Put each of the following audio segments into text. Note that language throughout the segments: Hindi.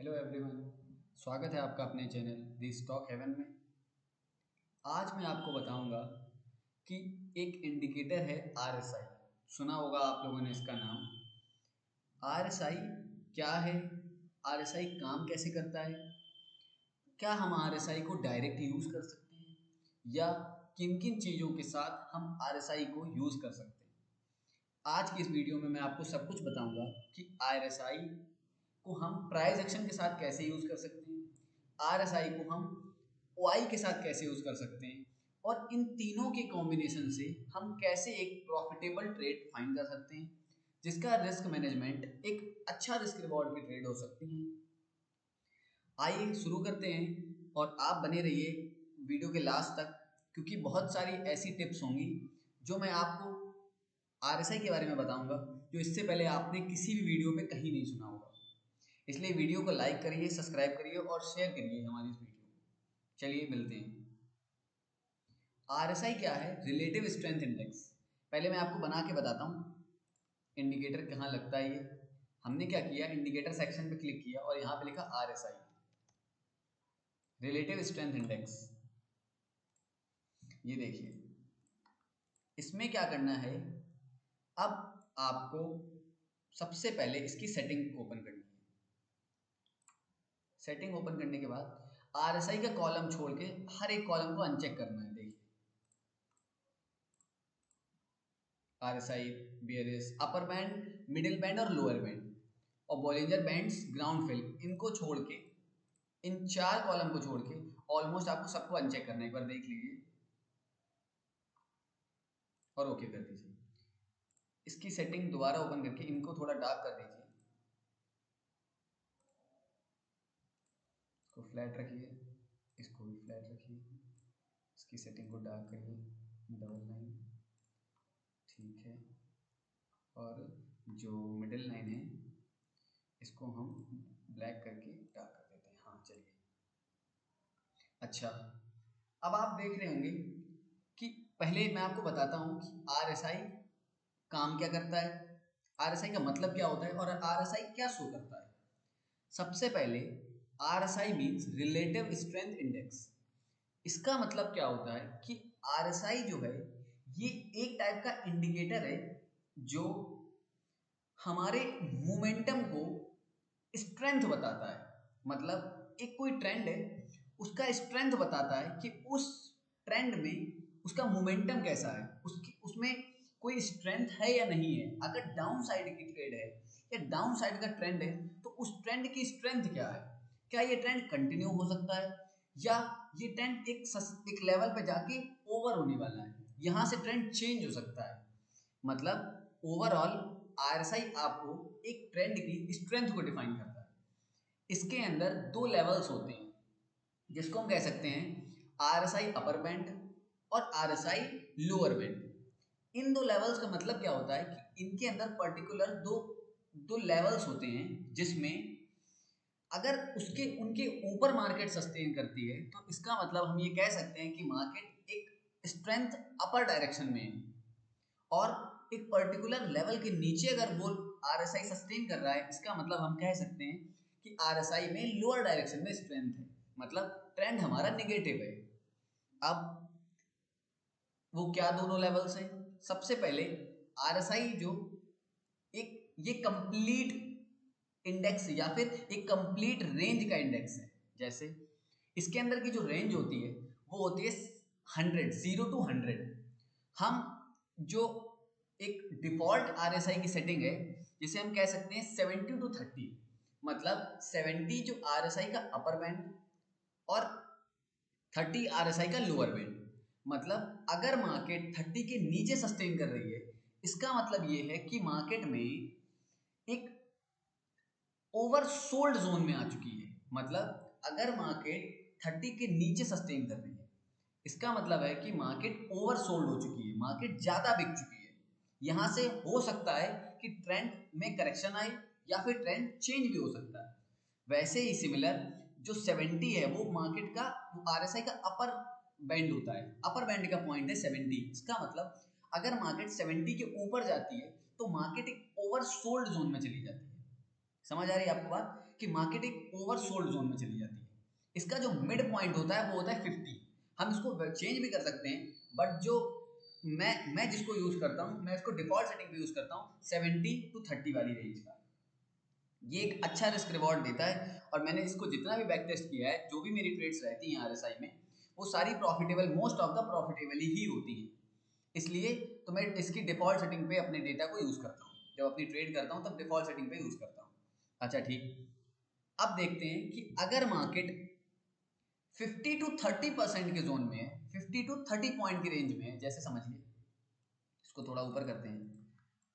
हेलो एवरीवन, स्वागत है आपका अपने चैनल दी स्टॉक हेवन में। आज मैं आपको बताऊंगा कि एक इंडिकेटर है आरएसआई। सुना होगा आप लोगों ने इसका नाम। आरएसआई क्या है, आरएसआई काम कैसे करता है, क्या हम आरएसआई को डायरेक्ट यूज़ कर सकते हैं या किन किन चीज़ों के साथ हम आरएसआई को यूज़ कर सकते हैं। आज की इस वीडियो में मैं आपको सब कुछ बताऊंगा कि आरएसआई को हम प्राइस एक्शन के साथ कैसे यूज़ कर सकते हैं, आरएसआई को हम ओआई के साथ कैसे यूज़ कर सकते हैं और इन तीनों के कॉम्बिनेशन से हम कैसे एक प्रॉफिटेबल ट्रेड फाइंड कर सकते हैं जिसका रिस्क मैनेजमेंट एक अच्छा रिस्क रिवॉर्ड की ट्रेड हो सकती है। आइए शुरू करते हैं और आप बने रहिए वीडियो के लास्ट तक, क्योंकि बहुत सारी ऐसी टिप्स होंगी जो मैं आपको आरएसआई के बारे में बताऊंगा जो इससे पहले आपने किसी भी वीडियो पे कहीं नहीं सुना होगा। इसलिए वीडियो को लाइक करिए, सब्सक्राइब करिए और शेयर करिए हमारी इस वीडियो को। चलिए मिलते हैं। आरएसआई क्या है? Relative strength index. पहले मैं आपको बना के बताता हूँ इंडिकेटर कहाँ लगता है। ये हमने क्या किया, इंडिकेटर सेक्शन पे क्लिक किया और यहाँ पे लिखा आरएसआई, रिलेटिव स्ट्रेंथ इंडेक्स। ये देखिए, इसमें क्या करना है, अब आपको सबसे पहले इसकी सेटिंग ओपन करनी है। सेटिंग ओपन करने के बाद आरएसआई का कॉलम छोड़ के हर एक कॉलम को अनचेक करना है। देखिए, RSI, bearish, upper band, middle band और लोअर बैंड और बॉलिंजर बैंड्स, ग्राउंड फिल, इनको छोड़ के, इन चार कॉलम को छोड़ के ऑलमोस्ट आपको सबको अनचेक करना है। एक बार देख लीजिए और ओके कर दीजिए। इसकी सेटिंग दोबारा ओपन करके इनको थोड़ा डार्क कर दीजिए, इसको फ्लैट रखिए, इसको भी फ्लैट रखिए, इसकी सेटिंग को डार्क करिए, डबल लाइन, ठीक है। और जो मिडिल लाइन है इसको हम ब्लैक करके डार्क कर देते हैं। हाँ चलिए। अच्छा, अब आप देख रहे होंगे कि पहले मैं आपको बताता हूँ कि आरएसआई काम क्या करता है, आरएसआई का मतलब क्या होता है और आरएसआई क्या शो करता है। सबसे पहले RSI means relative strength index. इसका मतलब क्या होता है कि आरएसआई जो है ये एक टाइप का इंडिकेटर है जो हमारे मोमेंटम को स्ट्रेंथ बताता है। मतलब एक कोई ट्रेंड है, उसका स्ट्रेंथ बताता है कि उस ट्रेंड में उसका मोमेंटम कैसा है, उसकी उसमें कोई स्ट्रेंथ है या नहीं है। अगर डाउन साइड की ट्रेड है या डाउन साइड का ट्रेंड है तो उस ट्रेंड की स्ट्रेंथ क्या है, क्या ये ट्रेंड कंटिन्यू हो सकता है या ये ट्रेंड एक लेवल पे जाके ओवर होने वाला है, यहां से ट्रेंड चेंज हो सकता है। मतलब ओवरऑल आरएसआई आपको एक ट्रेंड की स्ट्रेंथ को डिफाइन करता है। इसके अंदर दो लेवल्स होते हैं जिसको हम कह सकते हैं आरएसआई अपर बैंड और आरएसआई लोअर बैंड। इन दो लेवल्स का मतलब क्या होता है कि इनके अंदर पर्टिकुलर दो दो लेवल्स होते हैं जिसमें अगर उसके उनके ऊपर मार्केट सस्टेन करती है तो इसका मतलब हम ये कह सकते हैं कि मार्केट एक स्ट्रेंथ अपर डायरेक्शन में है। और एक पर्टिकुलर लेवल के नीचे अगर वो आरएसआई सस्टेन कर रहा है, इसका मतलब हम कह सकते हैं कि आरएसआई में लोअर डायरेक्शन में स्ट्रेंथ है, मतलब ट्रेंड हमारा नेगेटिव है। अब वो क्या दोनों लेवल्स हैं? सबसे पहले आरएसआई जो एक ये कंप्लीट इंडेक्स या फिर एक कंप्लीट रेंज का इंडेक्स है। जैसे इसके अंदर की जो रेंज होती है वो होती है 100, 0 to 100। हम जो एक डिफॉल्ट आरएसआई की सेटिंग है जिसे हम कह सकते हैं 70 to 30, मतलब 70 जो आरएसआई का अपर बैंड और 30 आरएसआई का लोअर बैंड। मतलब अगर मार्केट 30 के नीचे सस्टेन कर रही है, इसका मतलब ये है कि मार्केट में एक ओवरसोल्ड जोन में आ चुकी है। मतलब अगर मार्केट 30 के नीचे सस्टेन कर रही है, इसका मतलब है कि मार्केट ओवरसोल्ड हो चुकी है, मार्केट ज्यादा बिक चुकी है। यहां से हो सकता है कि ट्रेंड में करेक्शन आए या फिर ट्रेंड चेंज भी हो सकता है। वैसे ही सिमिलर जो 70 है वो मार्केट का आरएसआई का अपर बैंड होता है, अपर बैंड का पॉइंट है 70। इसका मतलब अगर मार्केट 70 के ऊपर जाती है तो मार्केट एक ओवरसोल्ड जोन में चली जाती है। समझ आ रही है आपको बात कि मार्केट एक ओवरसोल्ड जोन में चली जाती है। इसका जो मिड पॉइंट होता है वो होता है 50। हम इसको चेंज भी कर सकते हैं, बट जो मैं जिसको यूज करता हूँ, मैं इसको डिफॉल्ट सेटिंग पे यूज करता हूँ 70 to 30 वाली रेंज का। ये एक अच्छा रिस्क रिवॉर्ड देता है, और मैंने इसको जितना भी बैक टेस्ट किया है, जो भी मेरी ट्रेड्स रहती हैं आरएसआई में, वो सारी profitable, most of the profitable ही होती हैं। इसलिए तो मैं इसकी डिफॉल्ट सेटिंग पे अपने डेटा को यूज करता हूँ। जब अपनी ट्रेड करता हूँ तब डिफॉल्ट सेटिंग पे यूज करता हूँ। अच्छा ठीक, अब देखते हैं कि अगर मार्केट 50 to 30% के जोन में है, 50 to 30 पॉइंट की रेंज में है, जैसे समझिए इसको थोड़ा ऊपर करते हैं।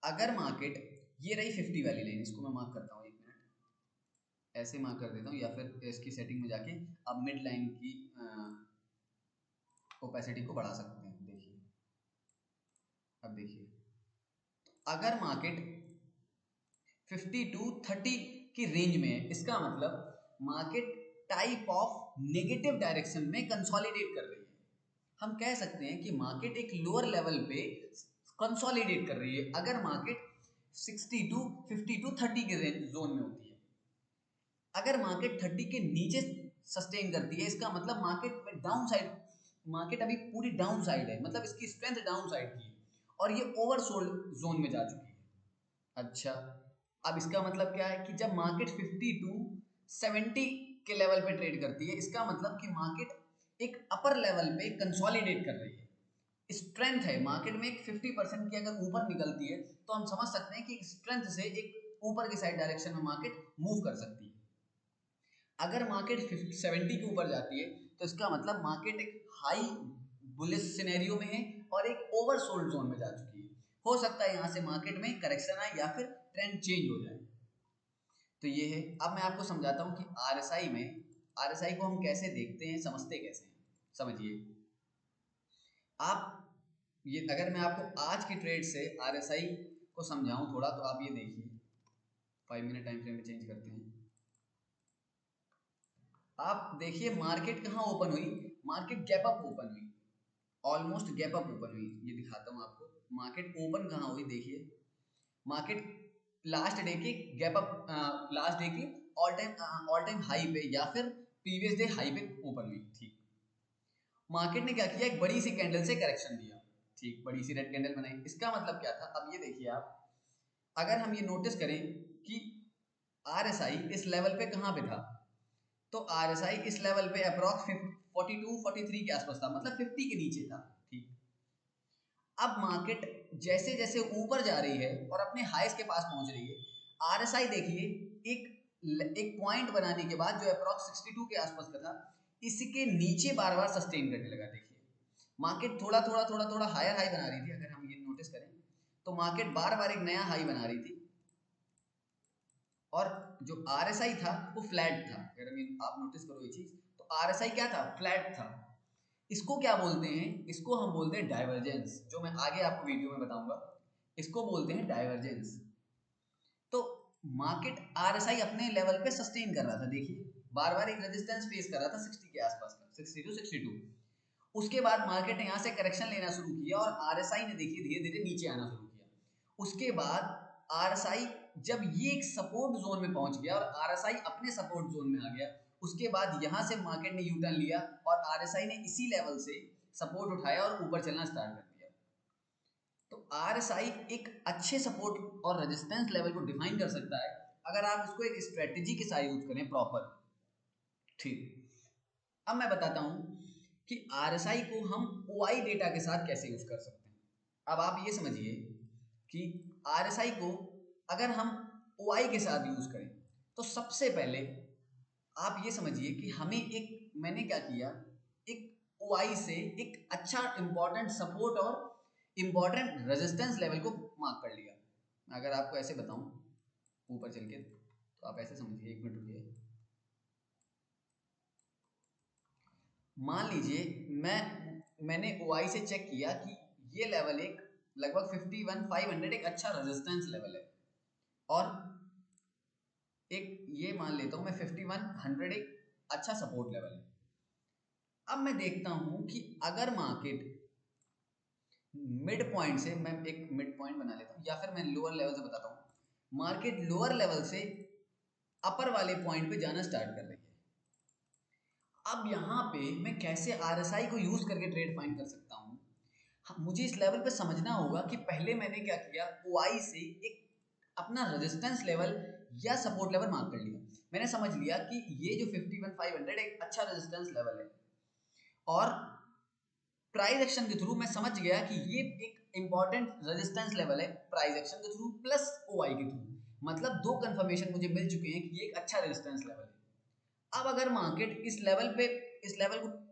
अगर मार्केट, ये रही 50 वाली लाइन, इसको मैं मार्क करता हूँ, एक मिनट ऐसे मार्क कर देता हूँ, या फिर इसकी सेटिंग में जाके अब मिड लाइन की ओपेसिटी को बढ़ा सकते हैं। देखिए, अब देखिए, अगर मार्केट 50 to 30 की रेंज में है, इसका मतलब market type of negative direction में कंसोलिडेट कर रही है। हम कह सकते हैं कि मार्केट एक लोअर लेवल पे कंसोलिडेट कर रही है अगर मार्केट 60 to 50 to 30 के रेंज जोन में होती है। अगर मार्केट 30 के नीचे सस्टेन करती है, इसका मतलब मार्केट में डाउन साइड, मार्केट अभी पूरी डाउन साइड है, मतलब इसकी स्ट्रेंथ डाउन साइड की है और ये ओवरसोल्ड जोन में जा चुकी है। अच्छा, अब इसका मतलब क्या है कि जब मार्केट 50 टू 70 के लेवल पे ट्रेड करती है, इसका मतलब कि मार्केट एक अपर लेवल पे कंसोलिडेट कर रही है, स्ट्रेंथ है मार्केट में। एक 50% की अगर ऊपर निकलती है तो हम समझ सकते हैं कि स्ट्रेंथ से एक ऊपर की साइड डायरेक्शन में मार्केट मूव कर सकती है। अगर मार्केट 70 के ऊपर जाती है तो इसका मतलब मार्केट एक हाई बुलिश सिनेरियो में है और एक ओवरसोल्ड जोन में जा चुकी है। हो सकता है यहाँ से मार्केट में करेक्शन आए या फिर ट्रेंड चेंज हो जाए। तो ये है। अब मैं आपको समझाता हूँ कि आरएसआई में, आरएसआई को हम कैसे देखते हैं, समझते कैसे हैं। समझिए आप, ये अगर मैं आपको आज की ट्रेड से आरएसआई को समझाऊं थोड़ा, तो आप ये देखिए, 5 मिनट टाइम फ्रेम में चेंज करते हैं। आप देखिए मार्केट कहाँ ओपन हुई, मार्केट गैप अप ओपन हुई, ऑलमोस्ट गैप अप ओपन हुई। ये दिखाता हूँ आपको, मार्केट ओपन कहाँ हुई, देखिए मार्केट लास्ट डे की गैप अप, लास्ट डे की ऑल टाइम हाई पे या फिर प्रीवियस डे हाई पे ओपन हुई। ठीक, मार्केट ने क्या किया, एक बड़ी सी कैंडल से करेक्शन दिया। ठीक, बड़ी सी रेड कैंडल बनाई, इसका मतलब क्या था। अब ये देखिए आप, अगर हम ये नोटिस करें कि आरएसआई इस लेवल पे कहाँ पे था, तो आरएसआई इस लेवल पे अप्रॉक्स 42 43 के आसपास था, मतलब 50 के नीचे था। ठीक, अब मार्केट जैसे जैसे ऊपर जा रही है और अपने हाईस के पास पहुंच रही है, आरएसआई देखिए एक पॉइंट बनाने के बाद जो अप्रॉक्स 62 के आसपास का था, इसके नीचे बार बार सस्टेन करने लगा। देखिए मार्केट थोड़ा थोड़ा थोड़ा थोड़ा हायर हाई बना रही थी, अगर हम ये नोटिस करें तो मार्केट बार बार एक नया हाई बना रही थी और जो आरएसआई था वो फ्लैट था। अगर आप नोटिस करो ये चीज, तो आरएसआई क्या था, फ्लैट था। इसको क्या बोलते हैं, इसको हम बोलते हैं डाइवर्जेंस, जो मैं आगे आपको वीडियो में बताऊंगा। इसको बोलते हैं डाइवर्जेंस। तो मार्केट आरएसआई अपने लेवल पे सस्टेन कर रहा था, देखिए बार बार एक रेजिस्टेंस फेस कर रहा था 60 के आसपास का, 60 to 62। उसके बाद मार्केट ने यहाँ से करेक्शन लेना शुरू किया और आरएसआई ने देखिए धीरे धीरे नीचे आना शुरू किया। उसके बाद आरएसआई जब ये एक सपोर्ट जोन में पहुंच गया और आरएसआई अपने सपोर्ट जोन में आ गया, उसके बाद यहाँ से मार्केट ने यू टर्न लिया और आरएसआई ने इसी लेवल से सपोर्ट उठाया और ऊपर चलना स्टार्ट कर दिया। तो आरएसआई एक अच्छे सपोर्ट और रेजिस्टेंस लेवल को डिफाइन कर सकता है अगर आप इसको एक स्ट्रेटेजी के साथ यूज करें प्रॉपर। ठीक, अब मैं बताता हूं कि आरएसआई को हम ओआई डेटा के साथ कैसे यूज कर सकते हैं। अब आप ये समझिए कि आरएसआई को अगर हम ओआई के साथ यूज करें तो सबसे पहले आप ये समझिए कि हमें एक, मैंने क्या किया, एक ओआई से एक अच्छा इंपॉर्टेंट सपोर्ट और इंपॉर्टेंट रेजिस्टेंस लेवल को मार्क कर लिया। अगर आपको ऐसे बताऊं ऊपर चल के, तो आप ऐसे समझिए, एक मिनट रुकिए। मान लीजिए मैंने ओआई से चेक किया कि ये लेवल एक लगभग 51,500 एक अच्छा रेजिस्टेंस लेवल है, और एक ये मान लेता हूं मैं 5100 एक अच्छा सपोर्ट लेवल है। अब मैं देखता हूं कि अगर मार्केट मिड पॉइंट से, मैं एक मिड पॉइंट बना लेता हूं या फिर मैं लोअर लेवल से बताता हूं, मार्केट लोअर लेवल से अपर वाले पॉइंट पे जाना स्टार्ट कर रही है। अब यहाँ पे मैं कैसे RSI को यूज करके ट्रेड फाइंड कर सकता हूँ? मुझे इस लेवल पे समझना होगा कि पहले मैंने क्या किया, OI से एक अपना रेजिस्टेंस लेवल या सपोर्ट लेवल मार्क कर लिया। मैंने समझ लिया कि ये जो 51,500 एक अच्छा रेजिस्टेंस लेवल है, और प्राइस एक्शन के थ्रू मैं समझ गया कि ये एक इंपॉर्टेंट रेजिस्टेंस लेवल है प्राइस एक्शन के थ्रू प्लस OI के थ्रू, मतलब दो कंफर्मेशन मुझे मिल चुके हैं कि ये एक अच्छा रेजिस्टेंस लेवल है। अब अगर मार्केट इस लेवल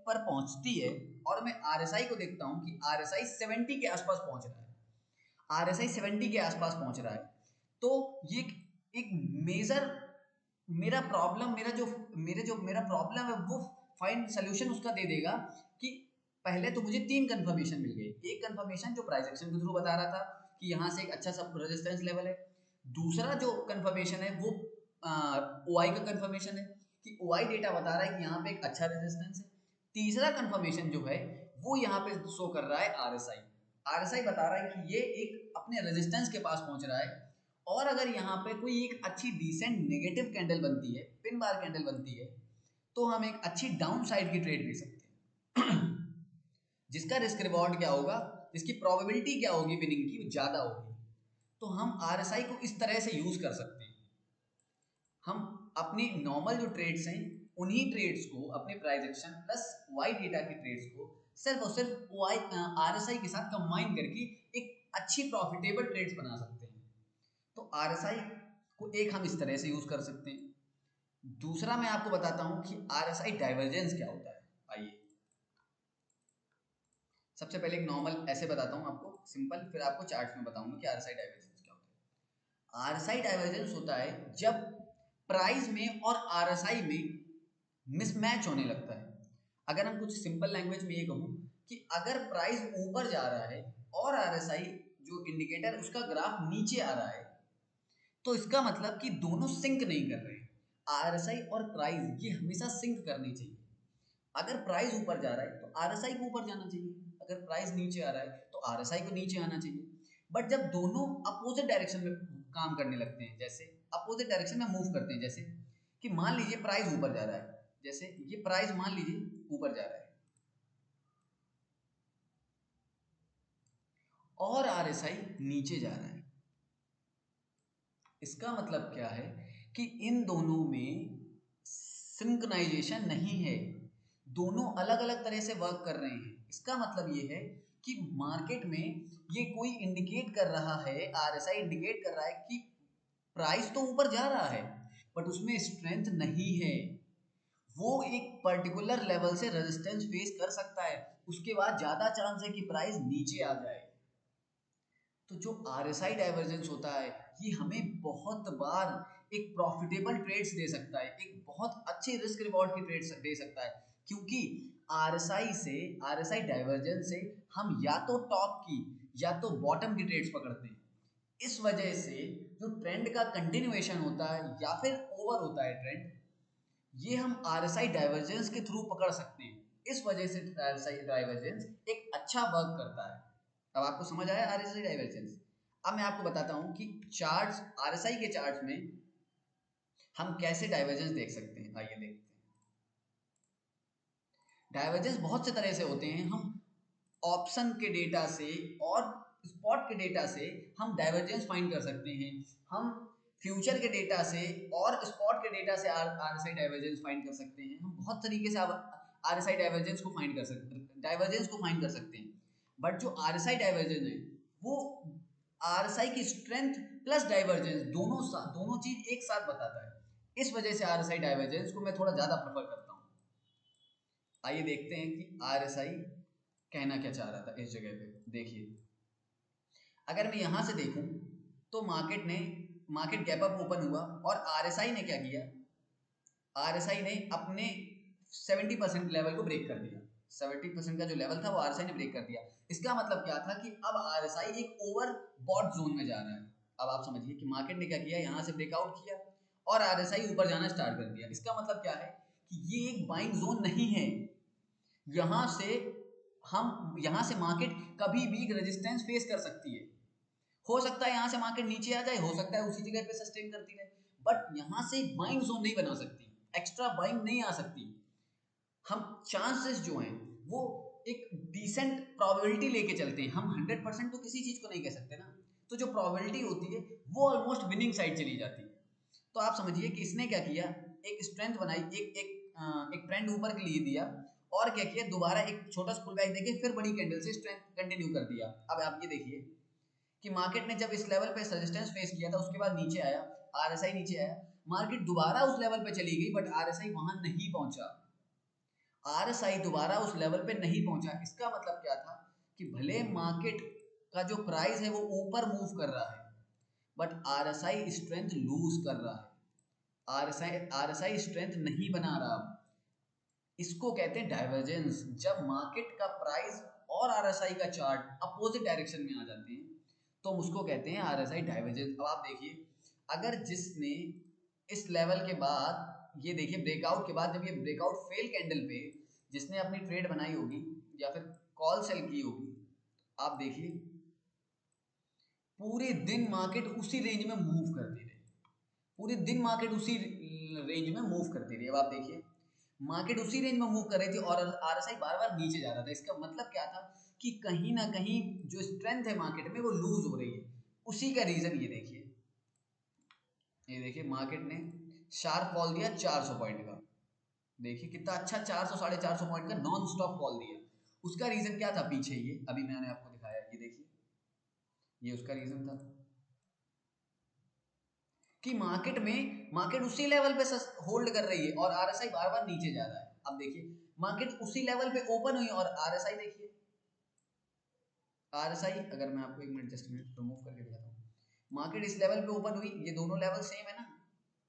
पर पहुंचती है और मैं RSI को देखता हूं कि RSI 70 के आसपास पहुंच रहा है, RSI 70 के आसपास पहुंच रहा है, तो ये एक मेजर मेरा प्रॉब्लम है वो फाइंड सोल्यूशन उसका दे देगा कि पहले तो मुझे तीन कंफर्मेशन मिल गई। एक कंफर्मेशन जो प्राइस एक्शन के थ्रू बता रहा था कि यहाँ से एक अच्छा सब रेजिस्टेंस लेवल है। दूसरा जो कंफर्मेशन है वो OI का कंफर्मेशन है कि OI डेटा बता रहा है कि यहाँ पे एक अच्छा रेजिस्टेंस है। तीसरा कंफर्मेशन जो है वो यहाँ पे शो कर रहा है RSI बता रहा है कि ये एक अपने रेजिस्टेंस के पास पहुंच रहा है, और अगर यहाँ पे कोई एक अच्छी डिसेंट नेगेटिव कैंडल बनती है, पिन बार कैंडल बनती है, तो हम एक अच्छी डाउन साइड की ट्रेड ले सकते हैं जिसका रिस्क रिवॉर्ड क्या होगा, जिसकी प्रोबेबिलिटी क्या होगी विनिंग की, वो ज्यादा होगी। तो हम RSI को इस तरह से यूज कर सकते हैं। हम अपनी नॉर्मल जो ट्रेड्स हैं उन्हीं ट्रेड्स को, अपने price action plus OI data की ट्रेड्स को सिर्फ और सिर्फ RSI के साथ कंबाइन करके एक अच्छी प्रॉफिटेबल ट्रेड्स बना सकते हैं। तो RSI को एक हम इस तरह से यूज कर सकते हैं। दूसरा मैं आपको बताता हूं कि RSI डाइवर्जेंस क्या होता है। आइए सबसे पहले एक नॉर्मल ऐसे बताता हूं आपको सिंपल, फिर आपको चार्ट्स में बताऊंगा कि RSI डाइवर्जेंस क्या होता है। RSI डाइवर्जेंस होता है जब प्राइस में और RSI में मिसमैच होने लगता है। अगर हम कुछ सिंपल लैंग्वेज में ये कहूं कि अगर प्राइस ऊपर जा रहा है और RSI जो इंडिकेटर उसका ग्राफ नीचे आ रहा है, तो इसका मतलब कि दोनों सिंक नहीं कर रहे हैं। RSI और प्राइस ये हमेशा सिंक करनी चाहिए। अगर प्राइस ऊपर जा रहा है तो RSI को ऊपर जाना चाहिए, अगर प्राइस नीचे आ रहा है तो RSI को नीचे आना चाहिए। बट जब दोनों अपोजिट डायरेक्शन में काम करने लगते हैं, जैसे अपोजिट डायरेक्शन में मूव करते हैं, जैसे कि मान लीजिए प्राइस ऊपर जा रहा है, जैसे ये प्राइस मान लीजिए ऊपर जा रहा है और RSI नीचे जा रहा है, इसका मतलब क्या है कि इन दोनों में सिंक्रोनाइजेशन नहीं है, दोनों अलग अलग तरह से वर्क कर रहे हैं। इसका मतलब ये है कि मार्केट में ये कोई इंडिकेट कर रहा है, RSI इंडिकेट कर रहा है कि प्राइस तो ऊपर जा रहा है बट उसमें स्ट्रेंथ नहीं है, वो एक पर्टिकुलर लेवल से रेजिस्टेंस फेस कर सकता है, उसके बाद ज्यादा चांस है कि प्राइस नीचे आ जाए। तो जो RSI डाइवर्जेंस होता है ये हमें बहुत बार एक प्रॉफिटेबल ट्रेड्स दे सकता है, एक बहुत अच्छे रिस्क रिवॉर्ड की ट्रेड्स दे सकता है, क्योंकि RSI डाइवर्जेंस से हम या तो टॉप की या तो बॉटम की ट्रेड्स पकड़ते हैं। इस वजह से जो ट्रेंड का कंटिन्यूएशन होता है या फिर ओवर होता है ट्रेंड, ये हम RSI डाइवर्जेंस के थ्रू पकड़ सकते हैं। इस वजह से RSI डाइवर्जेंस एक अच्छा वर्क करता है। अब आपको समझ आया RSI डाइवर्जेंस। अब मैं आपको बताता हूं कि चार्ट्स, RSI के चार्ट्स में हम कैसे डाइवर्जेंस देख सकते हैं। आइए देखते हैं। डाइवर्जेंस बहुत से तरह से होते हैं। हम ऑप्शन के डेटा से और स्पॉट के डेटा से हम डाइवर्जेंस फाइंड कर सकते हैं। हम फ्यूचर के डेटा से और स्पॉट के डेटा से RSI डाइवर्जेंस फाइंड कर सकते हैं। हम बहुत तरीके से RSI डाइवर्जेंस को फाइंड कर सकते हैं। बट जो RSI डाइवर्जेंस है वो RSI की स्ट्रेंथ प्लस डाइवर्जेंस दोनों चीज एक साथ बताता है। इस वजह से RSI डाइवर्जेंस को मैं थोड़ा ज्यादा प्रेफर करता हूँ। आइए देखते हैं कि RSI कहना क्या चाह रहा था इस जगह पे। देखिए अगर मैं यहां से देखूं तो मार्केट गैप अप ओपन हुआ और RSI ने क्या किया, RSI ने अपने 70% लेवल को ब्रेक कर दिया। 70% का जो लेवल था वो RSI ने ब्रेक कर दिया। इसका मतलब क्या था कि अब RSI एक ओवर बॉट जोन में जा रहा है। अब आप समझिए कि मार्केट ने क्या किया, यहाँ से ब्रेकआउट किया और RSI ऊपर जाना स्टार्ट कर दिया। इसका मतलब क्या है कि ये एक बाइंग जोन नहीं है। यहाँ से मार्केट कभी भी रेजिस्टेंस फेस कर सकती है। हो सकता है यहाँ से मार्केट नीचे आ जाए, हो सकता है उसी जगह पे सस्टेन करती रहे, बट यहाँ से बाइंग जोन नहीं बना सकती, एक्स्ट्रा बाइंग नहीं आ सकती। हम चांसेस जो हैं वो एक डिसेंट प्रोबेबिलिटी लेके चलते हैं, हम 100% तो किसी चीज को नहीं कह सकते ना, तो जो प्रोबेबिलिटी होती है वो ऑलमोस्ट विनिंग साइड चली जाती है। तो आप समझिए कि इसने क्या किया, एक स्ट्रेंथ बनाई, एक ट्रेंड ऊपर के लिए दिया, और क्या किया, दोबारा एक छोटा सा पुल बैक देके फिर बड़ी कैंडल से स्ट्रेंथ कंटिन्यू कर दिया। अब आप ये देखिए कि मार्केट ने जब इस लेवल पे रेजिस्टेंस फेस किया था, उसके बाद नीचे आया, आरएसआई नीचे आया, मार्केट दोबारा उस लेवल पे चली गई, बट आरएसआई वहां नहीं पहुंचा, आरएसआई दोबारा उस लेवल पे नहीं पहुंचा। इसका मतलब क्या था कि भले मार्केट का जो प्राइस है वो ऊपर मूव कर रहा है, बट आरएसआई स्ट्रेंथ लूज कर रहा है, आरएसआई स्ट्रेंथ नहीं बना रहा। इसको कहते हैं डाइवर्जेंस। जब मार्केट का प्राइस और आरएसआई का चार्ट अपोजिट डायरेक्शन में आ जाते हैं तो हम उसको कहते हैं आरएसआई डाइवर्जेंस। अब आप देखिए, अगर जिसने इस लेवल के बाद, ये देखिए ब्रेकआउट के बाद, जब ये ब्रेकआउट फेल कैंडल पे जिसने अपनी ट्रेड बनाई होगी या फिर कॉल सेल की होगी, आप देखिए पूरे दिन मार्केट उसी रेंज में मूव करती रही, पूरे दिन मार्केट उसी रेंज में मूव करती रही। अब आप देखिए मार्केट उसी रेंज में मूव कर रही थी और आरएसआई बार बार नीचे जा रहा था। इसका मतलब क्या था कि कहीं ना कहीं जो स्ट्रेंथ है मार्केट में वो लूज हो रही है। उसी का रीजन ये देखिए मार्केट ने शार्प फॉल दिया 400 पॉइंट का, देखिए कितना अच्छा 400 450 पॉइंट का नॉन स्टॉप फॉल दिया। उसका रीजन क्या था पीछे, ये अभी मैंने आपको दिखाया, ये देखिए ये उसका रीजन था कि मार्केट उसी लेवल पे होल्ड कर रही है और आरएसआई बार बार नीचे जा रहा है। अब देखिए मार्केट उसी लेवल पे ओपन हुई और आरएसआई देखिए, आरएसआई अगर मैं आपको एक मिनट जस्ट मिनट रिमूव करके दिखाता हूँ, मार्केट इस लेवल पे ओपन हुई, ये दोनों लेवल सेम है ना,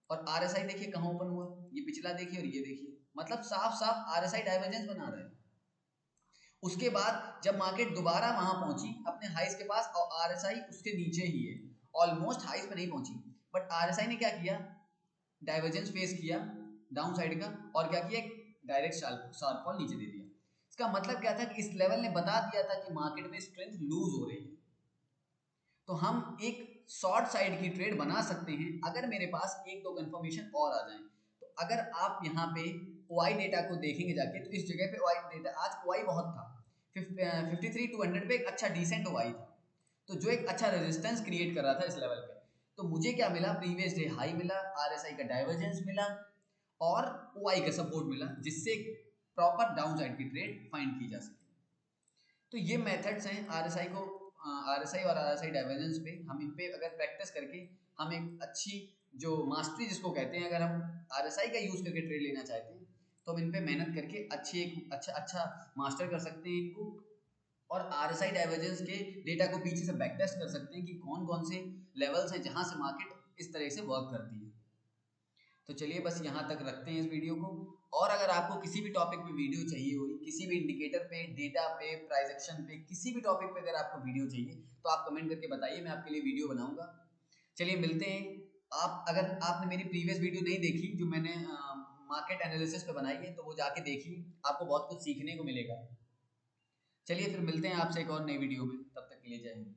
और आरएसआई देखिए कहाँ ओपन हुआ, ये पिछला देखिए और ये देखिए, मतलब साफ साफ आरएसआई डाइवर्जेंस बना रहा है। उसके बाद जब मार्केट दोबारा वहां पहुंची अपने हाइस के पास और आरएसआई उसके नीचे ही है, ऑलमोस्ट हाइस पे नहीं पहुंची, बट आरएसआई ने क्या किया, डाइवर्जेंस फेस किया डाउन साइड का, और क्या किया, डायरेक्ट शार्प फॉल नीचे दे दिया। इसका मतलब क्या था कि इस लेवल ने बता दिया था कि मार्केट में स्ट्रेंथ लूज हो रही है। तो हम एक शॉर्ट साइड की ट्रेड बना सकते हैं अगर मेरे पास एक दो कंफर्मेशन और आ जाए। तो अगर आप यहाँ पे ओआई डेटा को देखेंगे जाके, तो इस जगह पे ओआई डेटा, आज ओआई बहुत था, 53-200 पे एक अच्छा डिसेंट ओआई था, तो जो एक अच्छा रेजिस्टेंस क्रिएट कर रहा था इस लेवल पे। तो मुझे क्या मिला, प्रीवियस डे हाई मिला, आरएसआई का डाइवर्जेंस मिला और ओआई का सपोर्ट मिला, जिससे प्रॉपर डाउन साइड की ट्रेड फाइंड की जा सके। तो ये मेथड्स हैं आरएसआई और आरएसआई डाइवर्जेंस पे, हम इन पे अगर प्रैक्टिस करके हम एक अच्छी जो मास्टरी जिसको कहते हैं, अगर हम आरएसआई का यूज करके ट्रेड लेना चाहते हैं तो हम इन पे मेहनत करके एक अच्छा मास्टर कर सकते हैं इनको, और आरएसआई डाइवर्जेंस के डेटा को पीछे से बैक टेस्ट कर सकते हैं कि कौन कौन से लेवल्स हैं जहां से मार्केट इस तरह से वर्क करती है। तो चलिए बस यहाँ तक रखते हैं इस वीडियो को, और अगर आपको किसी भी टॉपिक पे वीडियो चाहिए हुई, किसी भी इंडिकेटर पे, डेटा पे, प्राइस एक्शन पे, किसी भी टॉपिक पे अगर आपको वीडियो चाहिए तो आप कमेंट करके बताइए, मैं आपके लिए वीडियो बनाऊंगा। चलिए मिलते हैं। आप अगर आपने मेरी प्रीवियस वीडियो नहीं देखी जो मैंने मार्केट एनालिसिस पे बनाई है, तो वो जाके देखिए, आपको बहुत कुछ सीखने को मिलेगा। चलिए फिर मिलते हैं आपसे एक और नई वीडियो में, तब तक के लिए जय हिंद।